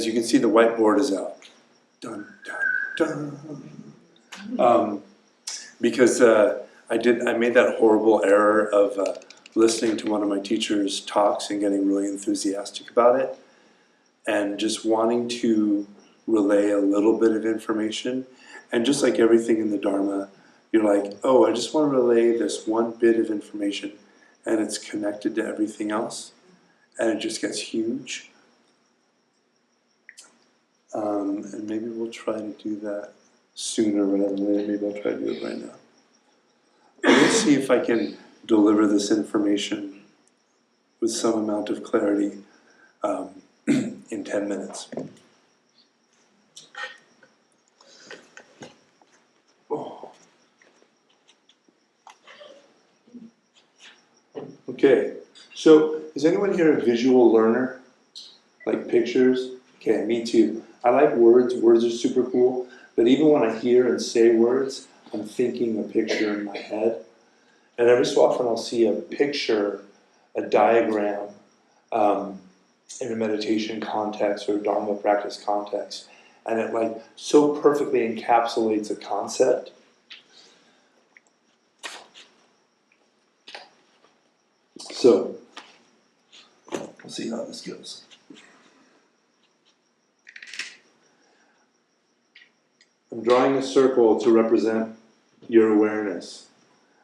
as you can see, the whiteboard is out. Dun, dun, dun. Because I made that horrible error of listening to one of my teacher's talks and getting really enthusiastic about it, and just wanting to relay a little bit of information. And just like everything in the Dharma, you're like, oh, I just want to relay this one bit of information, and it's connected to everything else, and it just gets huge. And maybe we'll try to do that sooner rather than later. Maybe I'll try to do it right now. Let's see if I can deliver this information with some amount of clarity in 10 minutes. Oh. Okay, so is anyone here a visual learner? Like pictures? Okay, me too. I like words. Words are super cool. But even when I hear and say words, I'm thinking a picture in my head. And every so often I'll see a picture, a diagram, in a meditation context or a Dharma practice context. And it like so perfectly encapsulates a concept. So, we'll see how this goes. I'm drawing a circle to represent your awareness.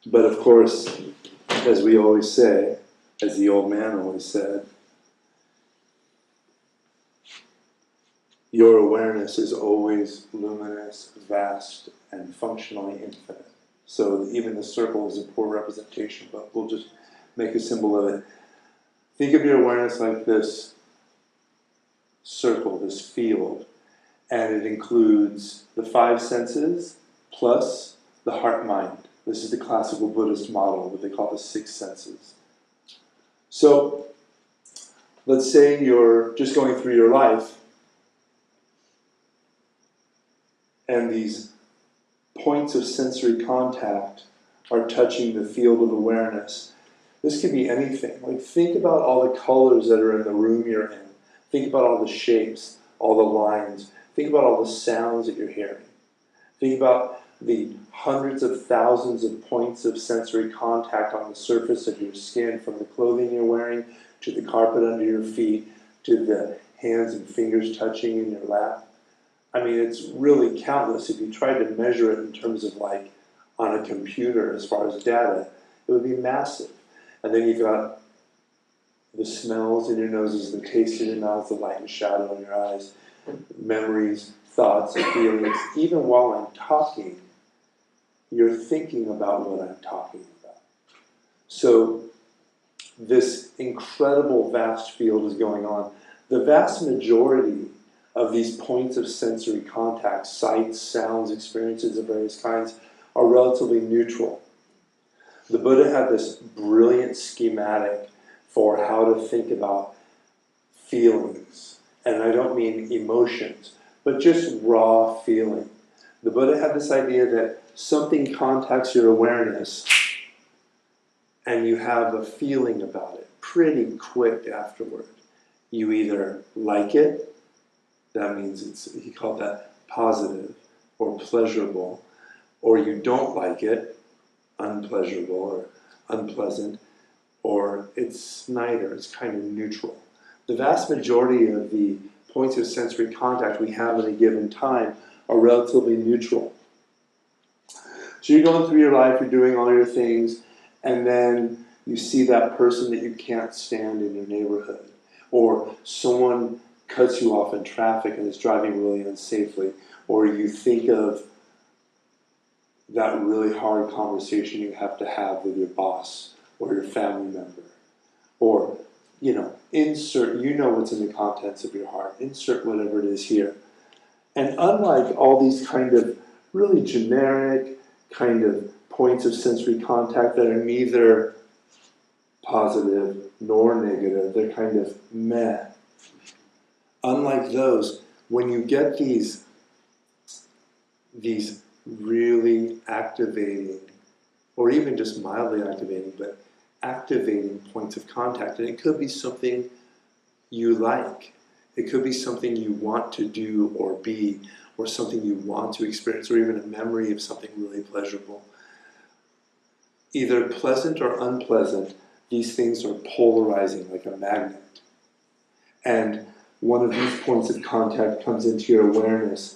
But of course, as we always say, as the old man always said, your awareness is always luminous, vast, and functionally infinite. So even the circle is a poor representation, but we'll just make a symbol of it. Think of your awareness like this circle, this field, and it includes the 5 senses plus the heart-mind. This is the classical Buddhist model, what they call the 6 senses. So, let's say you're just going through your life, and these points of sensory contact are touching the field of awareness. This could be anything. Like, think about all the colors that are in the room you're in. Think about all the shapes, all the lines. Think about all the sounds that you're hearing. Think about the hundreds of thousands of points of sensory contact on the surface of your skin, from the clothing you're wearing, to the carpet under your feet, to the hands and fingers touching in your lap. I mean, it's really countless. If you tried to measure it in terms of like on a computer as far as data, it would be massive. And then you've got the smells in your noses, the taste in your mouth, the light and shadow in your eyes, memories, thoughts, feelings. Even while I'm talking, you're thinking about what I'm talking about. So this incredible vast field is going on. The vast majority of these points of sensory contact, sights, sounds, experiences of various kinds, are relatively neutral. The Buddha had this brilliant schematic for how to think about feelings. And I don't mean emotions, but just raw feeling. The Buddha had this idea that something contacts your awareness and you have a feeling about it pretty quick afterward. You either like it, that means he called that positive or pleasurable, or you don't like it, unpleasurable or unpleasant, or it's neither, it's kind of neutral. The vast majority of the points of sensory contact we have at a given time are relatively neutral. So you're going through your life, you're doing all your things, and then you see that person that you can't stand in your neighborhood, or someone cuts you off in traffic and is driving really unsafely, or you think of that really hard conversation you have to have with your boss or your family member, or, you know, insert, you know what's in the contents of your heart, insert whatever it is here. And unlike all these kind of really generic kind of points of sensory contact that are neither positive nor negative, they're kind of meh. Unlike those, when you get these really activating, or even just mildly activating, but activating points of contact, and it could be something you like. It could be something you want to do or be, or something you want to experience, or even a memory of something really pleasurable. Either pleasant or unpleasant, these things are polarizing like a magnet. And one of these points of contact comes into your awareness,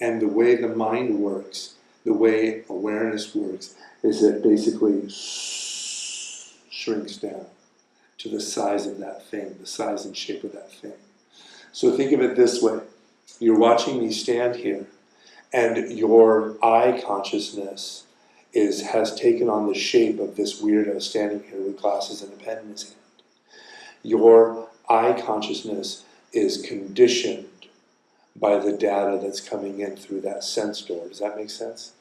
and the way the mind works, the way awareness works, is it basically shrinks down to the size of that thing, the size and shape of that thing. So think of it this way. You're watching me stand here, and your eye consciousness has taken on the shape of this weirdo standing here with glasses and a pen in his hand. Your eye consciousness is conditioned by the data that's coming in through that sense door. Does that make sense?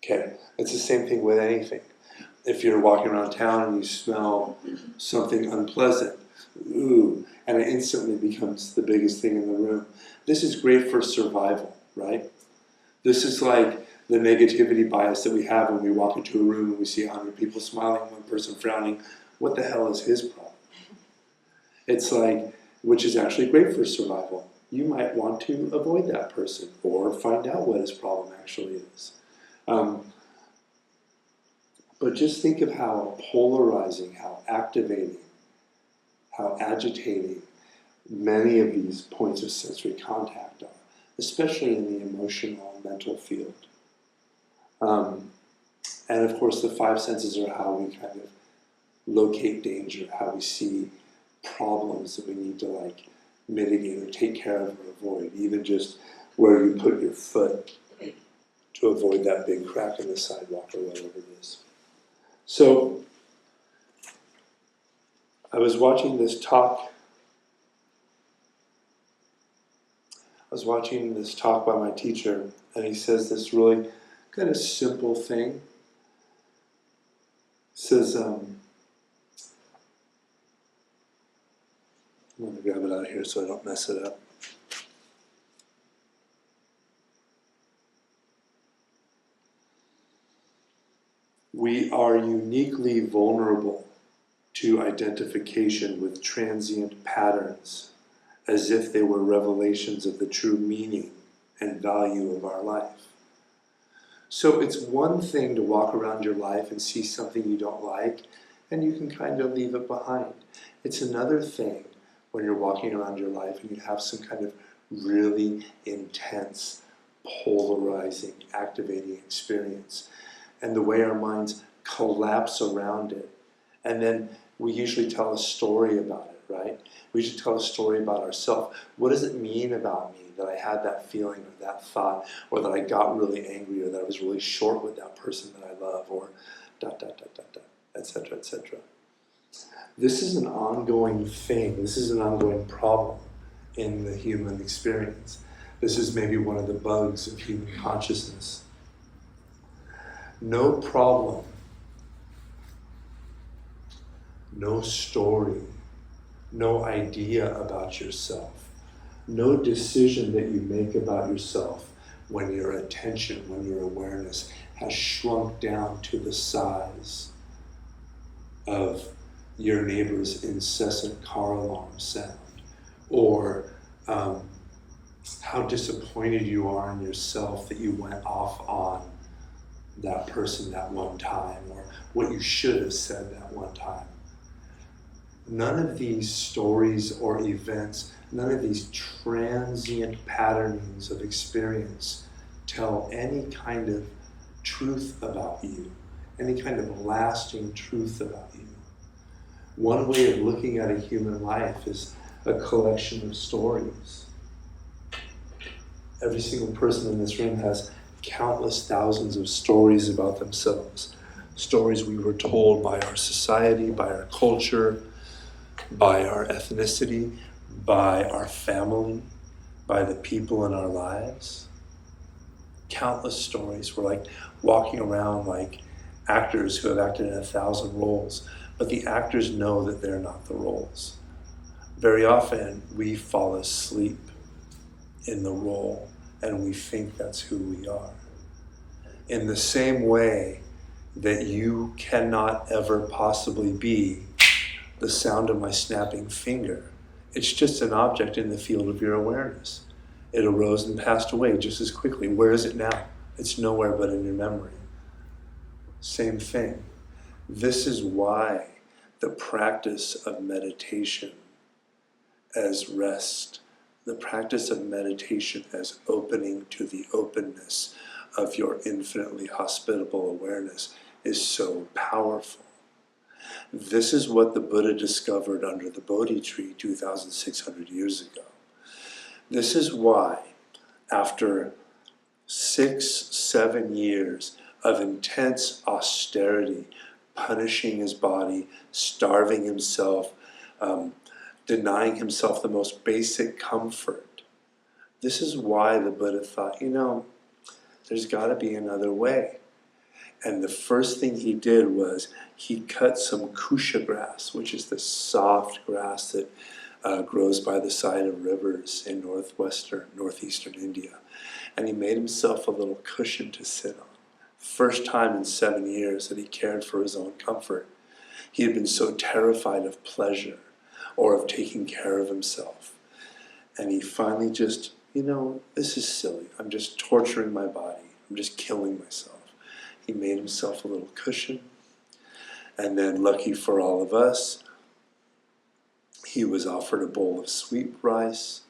Okay, it's the same thing with anything. If you're walking around town and you smell something unpleasant, ooh, and it instantly becomes the biggest thing in the room. This is great for survival, right? This is like the negativity bias that we have when we walk into a room and we see 100 people smiling, one person frowning. What the hell is his problem? It's like, which is actually great for survival. You might want to avoid that person or find out what his problem actually is. But just think of how polarizing, how activating, how agitating many of these points of sensory contact are, especially in the emotional and mental field. And of course, the five senses are how we kind of locate danger, how we see problems that we need to like mitigate or take care of or avoid, even just where you put your foot to avoid that big crack in the sidewalk or whatever it is. So, I was watching this talk by my teacher, and he says this really kind of simple thing. He says, I'm going to grab it out of here so I don't mess it up. We are uniquely vulnerable to identification with transient patterns as if they were revelations of the true meaning and value of our life. So it's one thing to walk around your life and see something you don't like, and you can kind of leave it behind. It's another thing when you're walking around your life and you have some kind of really intense, polarizing, activating experience, and the way our minds collapse around it. And then we usually tell a story about it, right? We usually tell a story about ourselves. What does it mean about me that I had that feeling or that thought, or that I got really angry, or that I was really short with that person that I love, or ... etc., etc. This is an ongoing thing. This is an ongoing problem in the human experience. This is maybe one of the bugs of human consciousness. No problem, no story, no idea about yourself, no decision that you make about yourself when your attention, when your awareness has shrunk down to the size of your neighbor's incessant car alarm sound, or how disappointed you are in yourself that you went off on that person that one time, or what you should have said that one time. None of these stories or events, none of these transient patternings of experience tell any kind of truth about you, any kind of lasting truth about you. One way of looking at a human life is a collection of stories. Every single person in this room has countless thousands of stories about themselves. Stories we were told by our society, by our culture, by our ethnicity, by our family, by the people in our lives. Countless stories. We're like walking around like actors who have acted in 1,000 roles, but the actors know that they're not the roles. Very often we fall asleep in the role and we think that's who we are. In the same way that you cannot ever possibly be the sound of my snapping finger It's just an object in the field of your awareness. It arose and passed away just as quickly. Where is it now? It's nowhere but in your memory. Same thing. This is why the practice of meditation as rest, the practice of meditation as opening to the openness of your infinitely hospitable awareness is so powerful. This is what the Buddha discovered under the Bodhi tree 2,600 years ago. This is why, after 6-7 years of intense austerity, punishing his body, starving himself, denying himself the most basic comfort, this is why the Buddha thought, there's got to be another way. And the first thing he did was he cut some kusha grass, which is the soft grass that grows by the side of rivers in northeastern India. And he made himself a little cushion to sit on. First time in 7 years that he cared for his own comfort. He had been so terrified of pleasure or of taking care of himself. And he finally just, this is silly. I'm just torturing my body. I'm just killing myself. He made himself a little cushion. And then, lucky for all of us, he was offered a bowl of sweet rice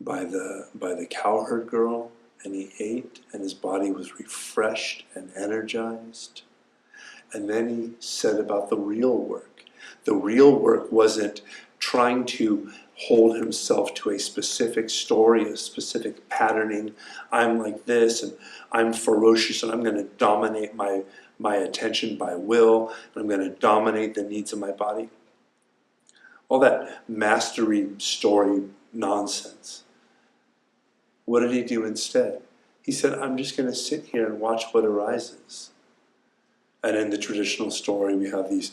by the cowherd girl, and he ate, and his body was refreshed and energized. And then he said about the real work. The real work wasn't trying to hold himself to a specific story, a specific patterning. I'm like this, and I'm ferocious, and I'm going to dominate my attention by will, and I'm going to dominate the needs of my body. All that mastery story nonsense. What did he do instead? He said, I'm just going to sit here and watch what arises. And in the traditional story, we have these,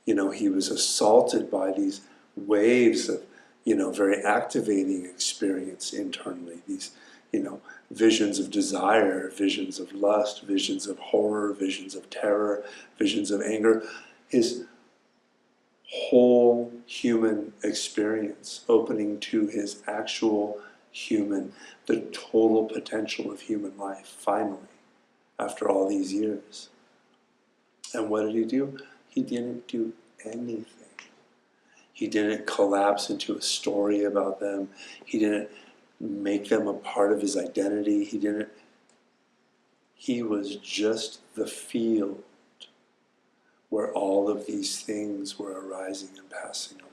he was assaulted by these waves of, very activating experience internally. These, visions of desire, visions of lust, visions of horror, visions of terror, visions of anger. His whole human experience opening to his actual the total potential of human life, finally, after all these years. And what did he do? He didn't do anything. He didn't collapse into a story about them. He didn't make them a part of his identity. He was just the field where all of these things were arising and passing away.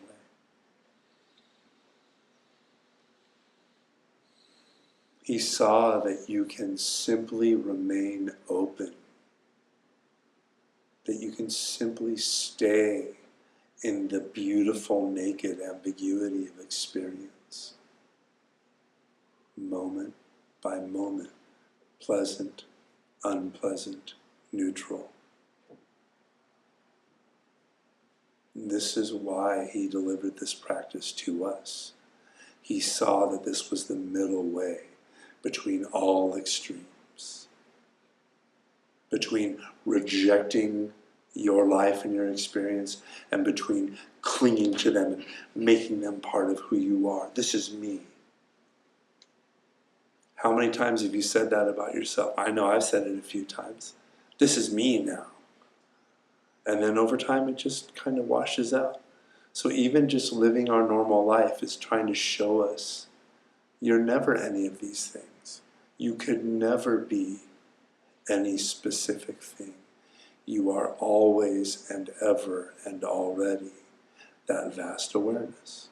He saw that you can simply remain open, that you can simply stay in the beautiful, naked ambiguity of experience, moment by moment, pleasant, unpleasant, neutral. This is why he delivered this practice to us. He saw that this was the middle way between all extremes, between rejecting your life and your experience, and between clinging to them and making them part of who you are. This is me. How many times have you said that about yourself? I know I've said it a few times. This is me now. And then over time it just kind of washes out. So even just living our normal life is trying to show us you're never any of these things. You could never be any specific thing. You are always and ever and already that vast awareness.